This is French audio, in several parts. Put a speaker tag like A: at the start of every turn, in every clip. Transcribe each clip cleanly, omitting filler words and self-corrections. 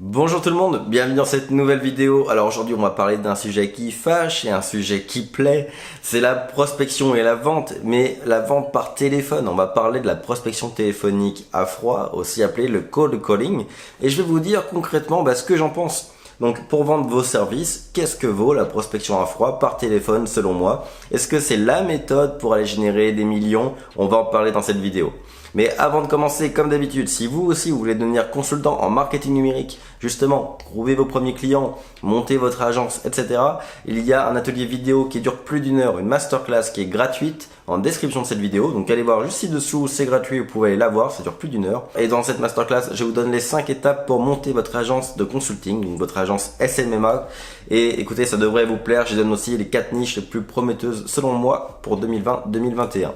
A: Bonjour tout le monde, bienvenue dans cette nouvelle vidéo. Alors aujourd'hui on va parler d'un sujet qui fâche et un sujet qui plaît. C'est la prospection et la vente, mais la vente par téléphone. On va parler de la prospection téléphonique à froid, aussi appelée le cold calling. Et je vais vous dire concrètement ce que j'en pense. Donc pour vendre vos services, qu'est-ce que vaut la prospection à froid par téléphone selon moi? Est-ce que c'est la méthode pour aller générer des millions? On va en parler dans cette vidéo. Mais avant de commencer, comme d'habitude, si vous aussi vous voulez devenir consultant en marketing numérique, justement, trouver vos premiers clients, monter votre agence, etc., il y a un atelier vidéo qui dure plus d'une heure, une masterclass qui est gratuite en description de cette vidéo. Donc allez voir juste ci-dessous, c'est gratuit, vous pouvez aller la voir, ça dure plus d'une heure. Et dans cette masterclass, je vous donne les 5 étapes pour monter votre agence de consulting, donc votre agence SMMA. Et écoutez, ça devrait vous plaire, je donne aussi les 4 niches les plus prometteuses selon moi pour 2020-2021.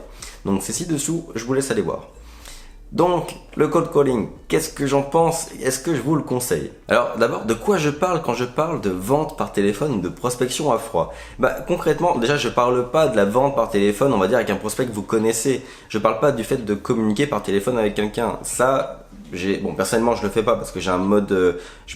A: Donc c'est ci-dessous, je vous laisse aller voir. Donc, le cold calling, qu'est-ce que j'en pense? Est-ce que je vous le conseille? Alors d'abord, de quoi je parle quand je parle de vente par téléphone ou de prospection à froid? Concrètement, déjà je parle pas de la vente par téléphone, on va dire avec un prospect que vous connaissez. Je parle pas du fait de communiquer par téléphone avec quelqu'un. Ça, personnellement je le fais pas parce que j'ai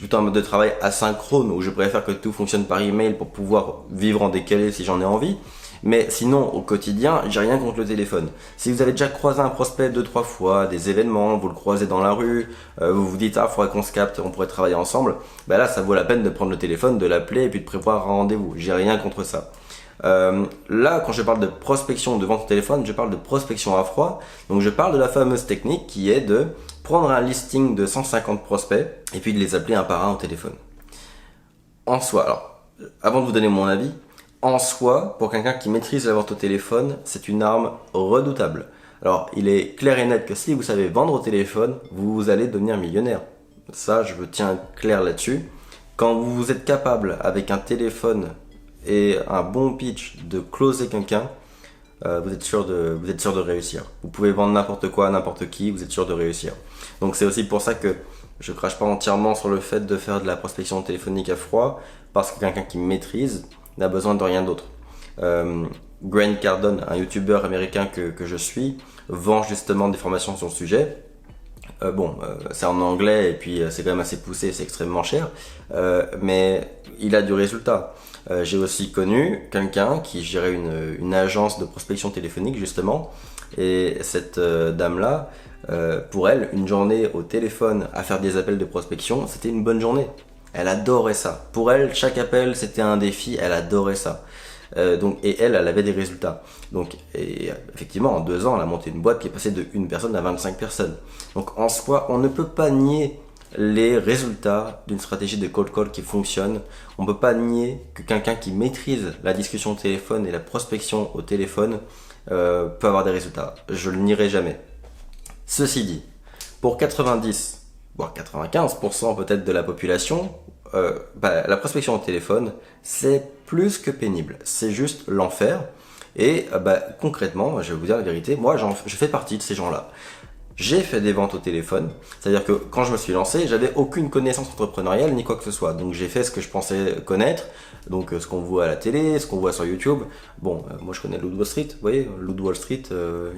A: plutôt un mode de travail asynchrone où je préfère que tout fonctionne par email pour pouvoir vivre en décalé si j'en ai envie. Mais sinon, au quotidien, j'ai rien contre le téléphone. Si vous avez déjà croisé un prospect 2-3 fois, des événements, vous le croisez dans la rue, vous vous dites faudrait qu'on se capte, on pourrait travailler ensemble, là ça vaut la peine de prendre le téléphone, de l'appeler et puis de prévoir un rendez-vous. J'ai rien contre ça. Là, quand je parle de prospection de vente au téléphone, je parle de prospection à froid. Donc je parle de la fameuse technique qui est de prendre un listing de 150 prospects et puis de les appeler un par un au téléphone. En soi, alors, avant de vous donner mon avis, en soi, pour quelqu'un qui maîtrise la vente au téléphone, c'est une arme redoutable. Alors, il est clair et net que si vous savez vendre au téléphone, vous allez devenir millionnaire. Ça, je tiens clair là-dessus. Quand vous êtes capable, avec un téléphone et un bon pitch, de closer quelqu'un, vous êtes sûr de réussir. Vous pouvez vendre n'importe quoi à n'importe qui, vous êtes sûr de réussir. Donc c'est aussi pour ça que je crache pas entièrement sur le fait de faire de la prospection téléphonique à froid, parce que quelqu'un qui maîtrise n'a besoin de rien d'autre. Grant Cardone, un youtubeur américain que je suis, vend justement des formations sur le sujet. C'est en anglais et puis c'est quand même assez poussé, c'est extrêmement cher, mais il a du résultat. J'ai aussi connu quelqu'un qui gérait une agence de prospection téléphonique justement, et cette dame-là, pour elle, une journée au téléphone à faire des appels de prospection, c'était une bonne journée. Elle adorait ça. Pour elle, chaque appel, c'était un défi. Elle adorait ça. Et elle avait des résultats. Effectivement, en 2 ans, elle a monté une boîte qui est passée de 1 personne à 25 personnes. Donc, en soi, on ne peut pas nier les résultats d'une stratégie de cold call qui fonctionne. On ne peut pas nier que quelqu'un qui maîtrise la discussion au téléphone et la prospection au téléphone peut avoir des résultats. Je le nierai jamais. Ceci dit, pour 90 voire 95% peut-être de la population, la prospection au téléphone, c'est plus que pénible. C'est juste l'enfer. Et concrètement, je vais vous dire la vérité, moi je fais partie de ces gens-là. J'ai fait des ventes au téléphone, c'est-à-dire que quand je me suis lancé, j'avais aucune connaissance entrepreneuriale ni quoi que ce soit. Donc j'ai fait ce que je pensais connaître, donc ce qu'on voit à la télé, ce qu'on voit sur YouTube. Moi je connais Loot Wall Street, vous voyez, Loot Wall Street,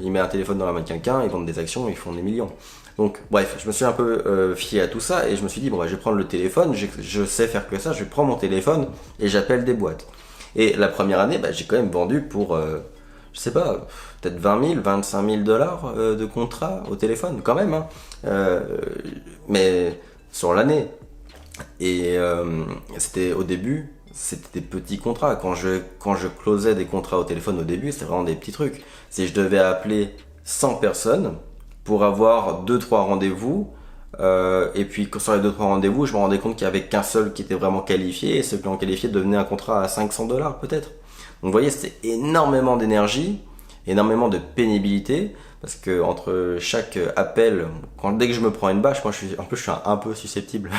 A: il met un téléphone dans la main de quelqu'un, ils vendent des actions, ils font des millions. Donc bref, je me suis un peu fié à tout ça et je me suis dit je vais prendre le téléphone, je sais faire que ça, je prends mon téléphone et j'appelle des boîtes. Et la première année, j'ai quand même vendu pour, je sais pas, peut-être 20 000, 25 000 dollars de contrat au téléphone, quand même, hein. Mais sur l'année. Et c'était au début, c'était des petits contrats. Quand je closais des contrats au téléphone au début, c'était vraiment des petits trucs. Si je devais appeler 100 personnes pour avoir 2-3 rendez-vous, et puis sur les 2-3 rendez-vous, je me rendais compte qu'il n'y avait qu'un seul qui était vraiment qualifié, et ce client qualifié devenait un contrat à 500 dollars peut-être. Donc vous voyez, c'était énormément d'énergie, énormément de pénibilité, parce que entre chaque appel, dès que je me prends une bâche, moi je suis un peu susceptible.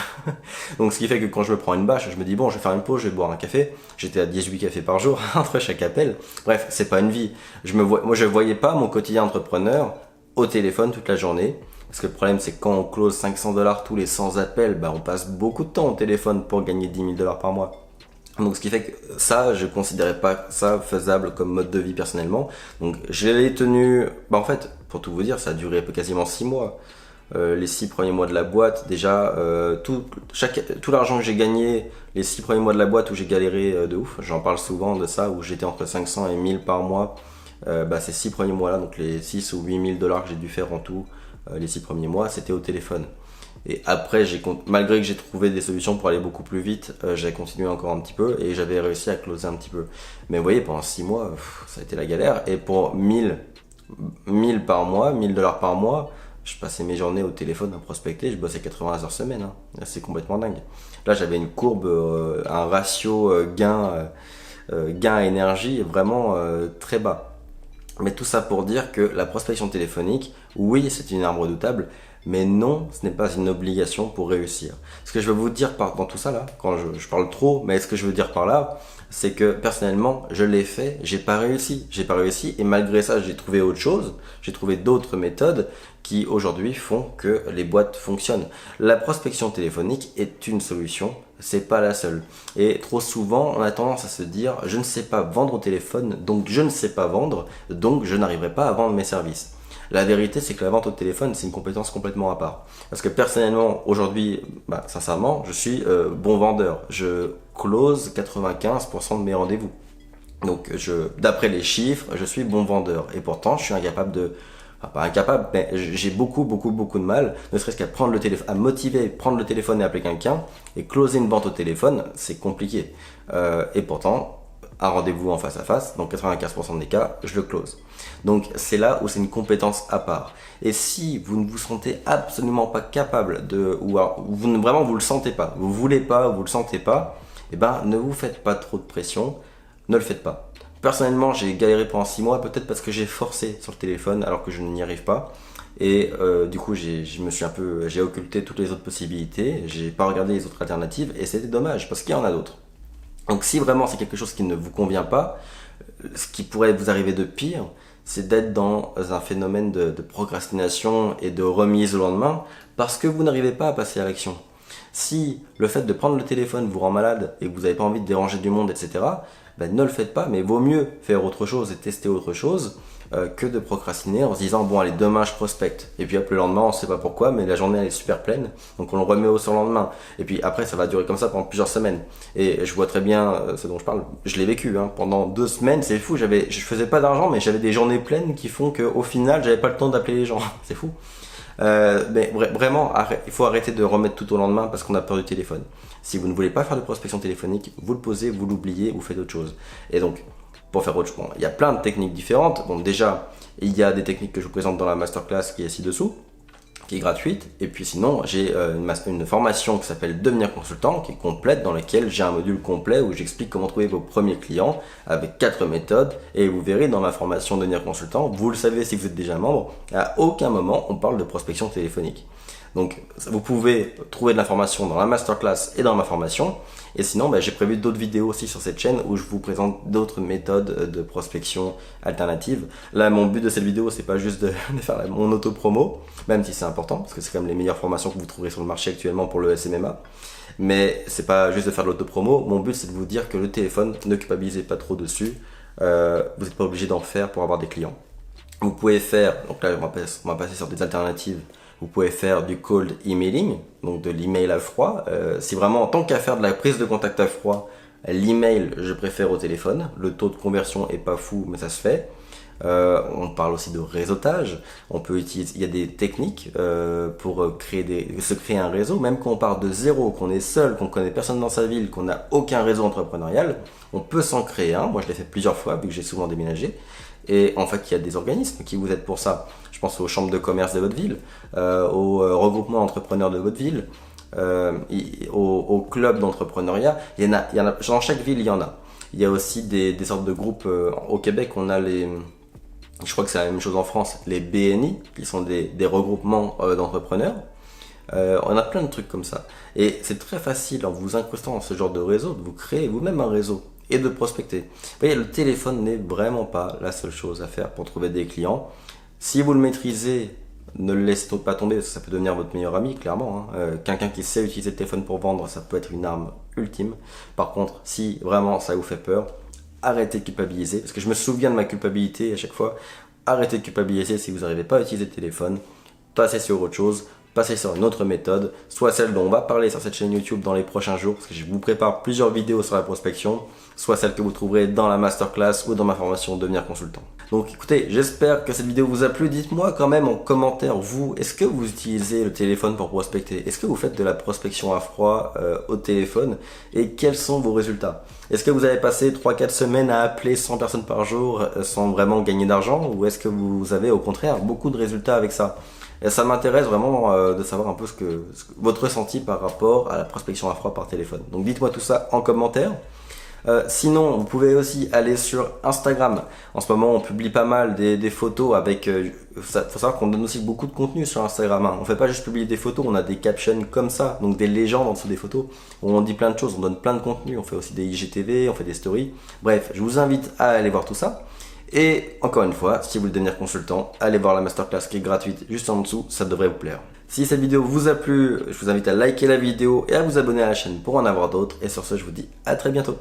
A: Donc ce qui fait que quand je me prends une bâche, je me dis je vais faire une pause, je vais boire un café. J'étais à 18 cafés par jour entre chaque appel. Bref, c'est pas une vie. Moi je voyais pas mon quotidien entrepreneur au téléphone toute la journée. Parce que le problème, c'est que quand on close 500 dollars tous les 100 appels, on passe beaucoup de temps au téléphone pour gagner 10 000 dollars par mois. Donc ce qui fait que ça, je considérais pas ça faisable comme mode de vie personnellement. Donc je l'ai tenu, en fait, pour tout vous dire, ça a duré quasiment 6 mois. les 6 premiers mois de la boîte, déjà, tout l'argent que j'ai gagné les 6 premiers mois de la boîte où j'ai galéré de ouf, j'en parle souvent de ça, où j'étais entre 500 et 1000 par mois, ces 6 premiers mois-là, donc les 6 ou 8 000 $ que j'ai dû faire en tout, les 6 premiers mois, c'était au téléphone. Et après, malgré que j'ai trouvé des solutions pour aller beaucoup plus vite, j'ai continué encore un petit peu et j'avais réussi à closer un petit peu. Mais vous voyez, pendant 6 mois, ça a été la galère. Et pour 1000 par mois, 1000 $ par mois, je passais mes journées au téléphone à prospecter, je bossais 80 heures semaine. Hein. C'est complètement dingue. Là, j'avais une courbe, un ratio gain à énergie vraiment très bas. Mais tout ça pour dire que la prospection téléphonique, oui, c'est une arme redoutable, mais non, ce n'est pas une obligation pour réussir. Ce que je veux vous dire dans tout ça là, quand je parle trop, mais ce que je veux dire par là, c'est que personnellement, je l'ai fait, j'ai pas réussi. J'ai pas réussi et malgré ça, j'ai trouvé autre chose, j'ai trouvé d'autres méthodes qui aujourd'hui font que les boîtes fonctionnent. La prospection téléphonique est une solution, c'est pas la seule. Et trop souvent, on a tendance à se dire, je ne sais pas vendre au téléphone, donc je ne sais pas vendre, donc je n'arriverai pas à vendre mes services. La vérité, c'est que la vente au téléphone, c'est une compétence complètement à part. Parce que personnellement, aujourd'hui, sincèrement, je suis bon vendeur. Je close 95% de mes rendez-vous. Donc, d'après les chiffres, je suis bon vendeur. Et pourtant, je suis incapable de... Enfin, pas incapable, mais j'ai beaucoup de mal, ne serait-ce qu'à prendre le téléphone, à motiver, prendre le téléphone et appeler quelqu'un, et closer une vente au téléphone, c'est compliqué. Et pourtant, un rendez-vous en face à face, dans 95% des cas, je le close. Donc c'est là où c'est une compétence à part. Et si vous ne vous sentez absolument pas capable vraiment vous le sentez pas, vous voulez pas, vous le sentez pas, eh ben ne vous faites pas trop de pression, ne le faites pas. Personnellement, j'ai galéré pendant 6 mois, peut-être parce que j'ai forcé sur le téléphone alors que je n'y arrive pas. Et du coup, j'ai occulté toutes les autres possibilités, j'ai pas regardé les autres alternatives et c'était dommage parce qu'il y en a d'autres. Donc si vraiment c'est quelque chose qui ne vous convient pas, ce qui pourrait vous arriver de pire, c'est d'être dans un phénomène de procrastination et de remise au lendemain parce que vous n'arrivez pas à passer à l'action. Si le fait de prendre le téléphone vous rend malade et que vous n'avez pas envie de déranger du monde, etc., ne le faites pas, mais vaut mieux faire autre chose et tester autre chose que de procrastiner en se disant bon allez demain je prospecte et puis hop le lendemain on sait pas pourquoi mais la journée elle est super pleine donc on le remet au surlendemain et puis après ça va durer comme ça pendant plusieurs semaines et je vois très bien ce dont je parle, je l'ai vécu pendant 2 semaines, c'est fou, je faisais pas d'argent mais j'avais des journées pleines qui font qu'au final j'avais pas le temps d'appeler les gens, c'est fou. Mais vraiment, il faut arrêter de remettre tout au lendemain parce qu'on a peur du téléphone. Si vous ne voulez pas faire de prospection téléphonique, vous le posez, vous l'oubliez, vous faites autre chose. Et donc, pour faire autre chose, il y a plein de techniques différentes. Bon, déjà, il y a des techniques que je vous présente dans la masterclass qui est ci-dessous, qui est gratuite. Et puis sinon, j'ai une formation qui s'appelle Devenir consultant, qui est complète, dans laquelle j'ai un module complet où j'explique comment trouver vos premiers clients avec 4 méthodes. Et vous verrez dans ma formation Devenir consultant, vous le savez si vous êtes déjà membre, à aucun moment on parle de prospection téléphonique. Donc vous pouvez trouver de l'information dans la masterclass et dans ma formation. Et sinon, j'ai prévu d'autres vidéos aussi sur cette chaîne où je vous présente d'autres méthodes de prospection alternatives. Là, mon but de cette vidéo, c'est pas juste de faire mon auto-promo, même si c'est important, parce que c'est quand même les meilleures formations que vous trouverez sur le marché actuellement pour le SMMA. Mais c'est pas juste de faire de l'auto-promo. Mon but, c'est de vous dire que le téléphone, ne culpabilisez pas trop dessus. Vous n'êtes pas obligé d'en faire pour avoir des clients. Vous pouvez faire, donc là, on va passer sur des alternatives. Vous pouvez faire du cold emailing, donc de l'email à froid. Si vraiment, tant qu'à faire de la prise de contact à froid, l'email, je préfère au téléphone. Le taux de conversion est pas fou, mais ça se fait. On parle aussi de réseautage. On peut utiliser, il y a des techniques pour se créer un réseau. Même quand on part de zéro, qu'on est seul, qu'on connaît personne dans sa ville, qu'on n'a aucun réseau entrepreneurial, on peut s'en créer un. Moi, je l'ai fait plusieurs fois, vu que j'ai souvent déménagé. Et en fait, il y a des organismes qui vous aident pour ça. Je pense aux chambres de commerce de votre ville, aux regroupements d'entrepreneurs de votre ville, aux clubs d'entrepreneuriat. Il y en a, dans chaque ville, il y en a. Il y a aussi des sortes de groupes. Au Québec, on a je crois que c'est la même chose en France, les BNI, qui sont des regroupements d'entrepreneurs. On a plein de trucs comme ça. Et c'est très facile, en vous incrustant dans ce genre de réseau, de vous créer vous-même un réseau et de prospecter. Vous voyez, le téléphone n'est vraiment pas la seule chose à faire pour trouver des clients. Si vous le maîtrisez, ne le laissez pas tomber, parce que ça peut devenir votre meilleur ami, clairement. Quelqu'un qui sait utiliser le téléphone pour vendre, ça peut être une arme ultime. Par contre, si vraiment ça vous fait peur, arrêtez de culpabiliser, parce que je me souviens de ma culpabilité à chaque fois. Arrêtez de culpabiliser si vous n'arrivez pas à utiliser le téléphone, passez sur autre chose, passer sur une autre méthode, soit celle dont on va parler sur cette chaîne YouTube dans les prochains jours, parce que je vous prépare plusieurs vidéos sur la prospection, soit celle que vous trouverez dans la masterclass ou dans ma formation Devenir consultant. Donc écoutez, j'espère que cette vidéo vous a plu. Dites-moi quand même en commentaire, vous, est-ce que vous utilisez le téléphone pour prospecter? Est-ce que vous faites de la prospection à froid au téléphone? Et quels sont vos résultats? Est-ce que vous avez passé 3-4 semaines à appeler 100 personnes par jour sans vraiment gagner d'argent? Ou est-ce que vous avez au contraire beaucoup de résultats avec ça? Et ça m'intéresse vraiment de savoir un peu votre ressenti par rapport à la prospection à froid par téléphone. Donc dites-moi tout ça en commentaire. Sinon, vous pouvez aussi aller sur Instagram. En ce moment, on publie pas mal des photos avec... faut savoir qu'on donne aussi beaucoup de contenu sur Instagram. Hein. On fait pas juste publier des photos, on a des captions comme ça, donc des légendes en dessous des photos, où on dit plein de choses, on donne plein de contenu, on fait aussi des IGTV, on fait des stories. Bref, je vous invite à aller voir tout ça. Et encore une fois, si vous voulez devenir consultant, allez voir la masterclass qui est gratuite juste en dessous, ça devrait vous plaire. Si cette vidéo vous a plu, je vous invite à liker la vidéo et à vous abonner à la chaîne pour en avoir d'autres. Et sur ce, je vous dis à très bientôt.